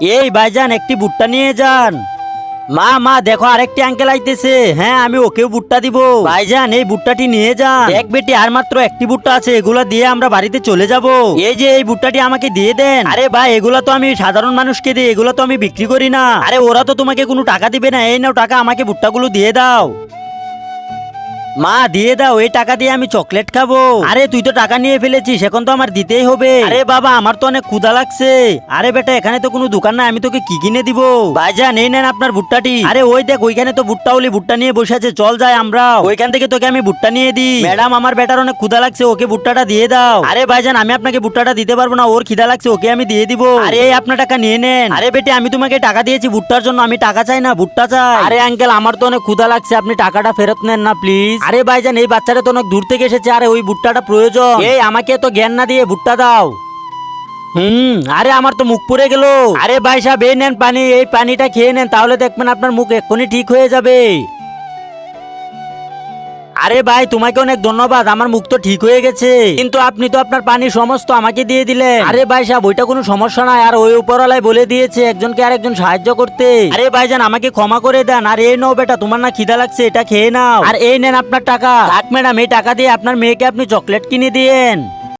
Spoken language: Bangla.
এই ভাইজান একটি ভুট্টা নিয়ে যান। মা মা দেখো আরেকটি আঙ্কেল আইতেছে, হ্যাঁ আমি ওকেও ভুট্টা দিব। ভাইজান এই ভুট্টাটি নিয়ে যান। এক বেটি আর মাত্র একটি ভুট্টা আছে, এগুলা দিয়ে আমরা বাড়িতে চলে যাব। এই যে এই ভুট্টাটি আমাকে দিয়ে দেন। আরে ভাই এগুলা তো আমি সাধারণ মানুষকে দিই, এগুলা তো আমি বিক্রি করি না। আরে ওরা তো তোমাকে কোনো টাকা দিবে না, এই নাও টাকা, আমাকে ভুট্টাগুলো দিয়ে দাও। মা দিয়ে দাও, এই টাকা দিয়ে আমি চকলেট খাবো। আরে তুই তো টাকা নিয়ে ফেলেছিস, এখন তো আমার দিতেই হবে। আরে বাবা আমার তো অনেক ক্ষুধা লাগছে। আরে বেটা এখানে তো কোনো দোকান নাই, আমি তোকে কি কিনে দিব? ভাইজান এই নেন আপনার ভুট্টাটি। আরে ওই দেখ ওইখানে তো ভুট্টা ওলি ভুট্টা নিয়ে বসে আছে, চল যাই আমরা ওইখান থেকে তোকে আমি ভুট্টা নিয়ে দিই। ম্যাডাম আমার বেটার অনেক ক্ষুধা লাগছে, ওকে ভুট্টাটা দিয়ে দাও। আরে ভাইজান আমি আপনাকে ভুট্টাটা দিতে পারবো না, ওর খিদা লাগছে, ওকে আমি দিয়ে দিব। আরে এই আপনার টাকা নিয়ে নেন। আরে বেটি আমি তোমাকে টাকা দিয়েছি ভুট্টার জন্য, আমি টাকা চাই না ভুট্টা চাই। আরে আঙ্কেল আমার তো অনেক ক্ষুধা লাগছে, আপনি টাকাটা ফেরত নেন না প্লিজ। আরে ভাইজান এই বাচ্চাটা তো অনেক দূর থেকে এসেছে, আরে ওই ভুট্টাটা প্রয়োজন। এই আমাকে তো জ্ঞান না দিয়ে ভুট্টা দাও। আরে আমার তো মুখ পুড়ে গেল। আরে ভাই সাহেব এই নেন পানি, এই পানিটা খেয়ে নেন, তাহলে দেখবেন আপনার মুখ এক্ষুনি ঠিক হয়ে যাবে। আরে ভাই তোমাকে অনেক ধন্যবাদ, আমার মুখ তো ঠিক হয়ে গেছে, কিন্তু আপনি তো আপনার পানি সমস্ত আমাকে দিয়ে দিলেন। আরে ভাই সাহেব ওইটা কোনো সমস্যা নাই, আর ওই উপরওয়ালাই বলে দিয়েছে একজনকে আর একজন সাহায্য করতে। আরে ভাইজান আমাকে ক্ষমা করে দেন। আর এই নাও বেটা, তোমার না খিদা লাগছে, এটা খেয়ে নাও। আর এই নেন আপনার টাকা। থাক ম্যাডাম এই টাকা দিয়ে আপনার মেয়েকে আপনি চকলেট কিনে দিয়েন।